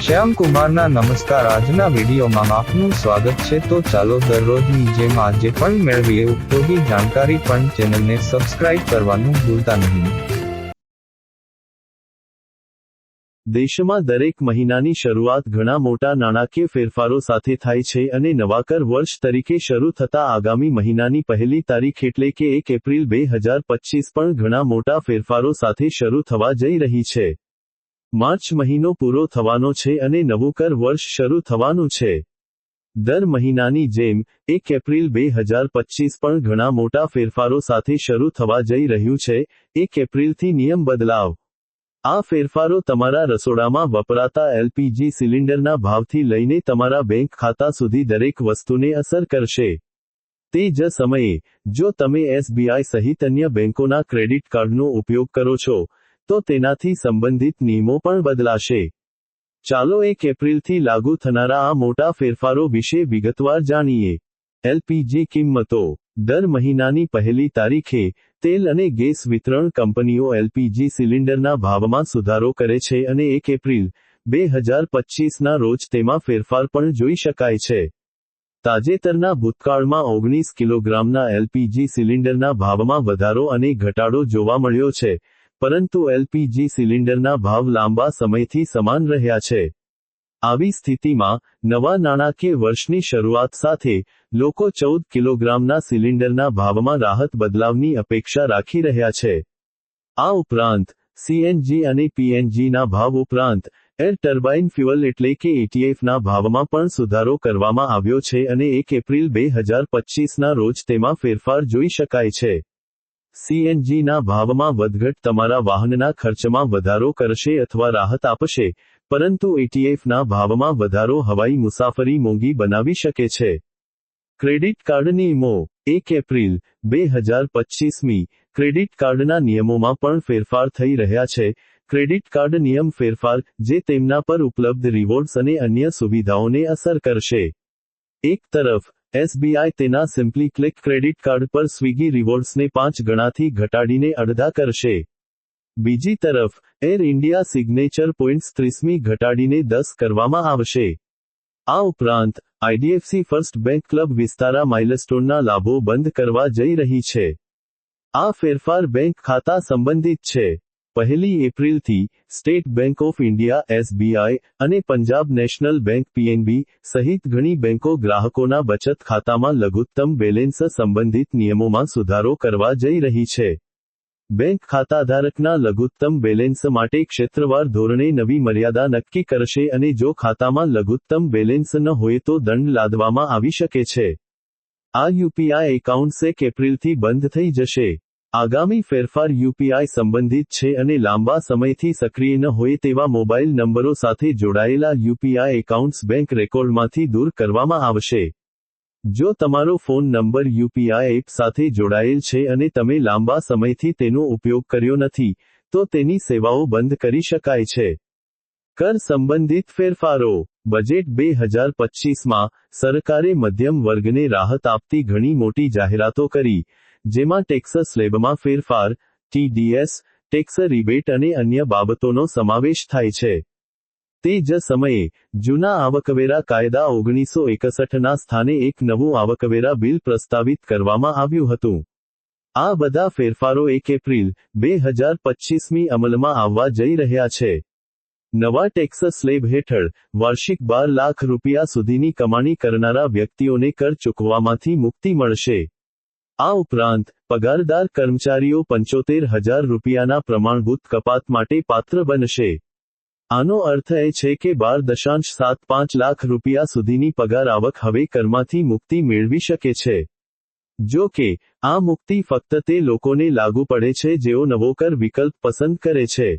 શ્યામ કુમારના નમસ્કાર. આજના વિડીયોમાં આપનું સ્વાગત છે. તો ચાલો દરરોજની જેમ આજે પણ મેળવીએ ઉપયોગી જાણકારી, પણ ચેનલને સબસ્ક્રાઇબ કરવાનું ભૂલતા નહીં. દેશમાં દરેક મહિનાની શરૂઆત ઘણા મોટા નાણાકીય ફેરફારો સાથે થાય છે અને નવા કર વર્ષ તરીકે શરૂ થતા આગામી મહિનાની પહેલી તારીખ એટલે કે 1 એપ્રિલ 2025 પણ ઘણા મોટા ફેરફારો સાથે શરૂ થવા જઈ રહી છે. માર્ચ મહિનો પૂરો થવાનો છે અને નવું કર વર્ષ શરૂ થવાનું છે. દર મહિનાની જેમ 1 એપ્રિલ 2025 પણ ઘણા મોટા ફેરફારો સાથે શરૂ થવા જઈ રહ્યું છે. 1 એપ્રિલથી નિયમ બદલાવ. આ ફેરફારો તમારા રસોડામાં વપરાતા એલપીજી સિલિન્ડરના ભાવથી લઈને તમારા બેંક ખાતા સુધી દરેક વસ્તુને અસર કરશે. તે જ સમયે, જો તમે એસબીઆઈ સહિત અન્ય બેંકોના ક્રેડિટ કાર્ડનો ઉપયોગ કરો છો, તો તેનાથી સંબંધિત નિયમો પણ બદલાશે. ચાલો 1 એપ્રિલથી લાગુ થનારા આ મોટા ફેરફારો વિશે વિગતવાર જાણીએ. એલપીજી કિંમતો. દર મહિનાની પહેલી તારીખે, તેલ અને ગેસ વિતરણ કંપનીઓ એલપીજી સિલિન્ડરના ભાવમાં સુધારો કરે છે અને 1 એપ્રિલ 2025ના રોજ તેમાં ફેરફાર પણ જોઈ શકાય છે. તાજેતરના ભૂતકાળમાં 19 કિલોગ્રામના એલપીજી સિલિન્ડરના ભાવમાં વધારો અને ઘટાડો જોવા મળ્યો છે, પરંતુ એલપીજી સિલિન્ડરના ભાવ લાંબા સમયથી સમાન રહ્યા છે. આવી સ્થિતિમાં, નવા નાણાકીય વર્ષની શરૂઆત સાથે, લોકો 14 કિલોગ્રામના સિલિન્ડરના ભાવમાં રાહત બદલાવની અપેક્ષા રાખી રહ્યા છે. આ ઉપરાંત, સીએનજી અને પીએનજીના ભાવ ઉપરાંત, એર ટર્બાઇન ફ્યુઅલ એટલે કે એટીએફના ભાવમાં પણ સુધારો કરવામાં આવ્યો છે અને 1 એપ્રિલ 2025ના રોજ તેમાં ફેરફાર જોઈ શકાય છે. સીએનજીના ભાવમાં વધઘટ તમારા વાહનના ખર્ચમાં વધારો કરશે અથવા રાહત આપશે, પરંતુ એટીએફના ભાવમાં વધારો હવાઈ મુસાફરી મોંઘી બનાવી શકે છે. ક્રેડિટ કાર્ડ નિયમો. 1 એપ્રિલ 2025મી, ક્રેડિટ કાર્ડના નિયમોમાં પણ ફેરફાર થઈ રહ્યા છે. ક્રેડિટ કાર્ડ નિયમ ફેરફાર, જે તેમના પર ઉપલબ્ધ રિવોર્ડ્સ અને અન્ય સુવિધાઓને અસર કરશે. એક તરફ, એસબીઆઈ તેના સિમ્પલી ક્લિક ક્રેડિટ કાર્ડ પર સ્વિગી રિવોર્ડ્સને 5 ગણાથી ઘટાડીને અડધા કરશે. બીજી તરફ, એર ઇન્ડિયા સિગ્નેચર પોઇન્ટ્સ 30મી ઘટાડીને 10 કરવામાં આવશે. આ ઉપરાંત, IDFC first bank club Vistara માઇલસ્ટોનના લાભો બંધ કરવા જઈ રહી છે. આ ફેરફાર બેંક ખાતા સંબંધિત છે. 1 એપ્રિલથી, state bank of India (SBI) અને પંજાબ નેશનલ બેંક (પીએનબી) સહિત ઘણી બેંકો ગ્રાહકોના બચત ખાતામાં લઘુત્તમ બેલેન્સ સંબંધિત નિયમોમાં સુધારો કરવા જઈ રહી છે. બેંક ખાતાધારકના લઘુત્તમ બેલેન્સ માટે ક્ષેત્રવાર ધોરણે નવી મર્યાદા નક્કી કરશે અને જો ખાતામાં લઘુત્તમ બેલેન્સ ન હોય તો દંડ લાદવામાં આવી શકે છે. આ યુપીઆઈ એકાઉન્ટ્સ 1 એપ્રિલથી બંધ થઈ જશે. આગામી ફેરફાર યુપીઆઈ સંબંધિત છે અને લાંબા સમયથી સક્રિય ન હોય તેવા મોબાઈલ નંબરો સાથે જોડાયેલા યુપીઆઈ એકાઉન્ટ્સ બેંક રેકોર્ડમાંથી દૂર કરવામાં આવશે. જો તમારો ફોન નંબર યુપીઆઈ એપ સાથે જોડાયેલ છે અને તમે લાંબા સમયથી તેનો ઉપયોગ કર્યો નથી, તો તેની સેવાઓ બંધ કરી શકાય છે. કર સંબંધિત ફેરફારો. બજેટ 2025માં, સરકારે મધ્યમ વર્ગને રાહત આપતી ઘણી મોટી જાહેરાતો કરી, જેમાં ટેક્સ સ્લેબમાં ફેરફાર, ટીડીએસ, ટેક્સ રિબેટ અને અન્ય બાબતોનો સમાવેશ થાય છે. તે જ સમયે, જૂના આવકવેરા કાયદા 1961ના સ્થાને એક નવું આવકવેરા બિલ પ્રસ્તાવિત કરવામાં આવ્યું હતું. આ બધા ફેરફારો 1 એપ્રિલ 2025મી અમલમાં આવવા જઈ રહ્યા છે. નવા ટેક્સ સ્લેબ હેઠળ, વાર્ષિક 12 લાખ રૂપિયા સુધીની કમાણી કરનારા વ્યક્તિઓને કર ચૂકવવામાંથી મુક્તિ મળશે. આ ઉપરાંત, પગારદાર કર્મચારીઓ 75,000 રૂપિયાના પ્રમાણભૂત કપાત માટે પાત્ર બનશે. આનો અર્થ એ છે કે 12.75 લાખ રૂપિયા સુધીની પગાર આવક હવે કરમાંથી મુક્તિ મેળવી શકે છે. જો કે, આ મુક્તિ ફક્ત તે લોકોને લાગુ પડે છે જેઓ નવો કર વિકલ્પ પસંદ કરે છે.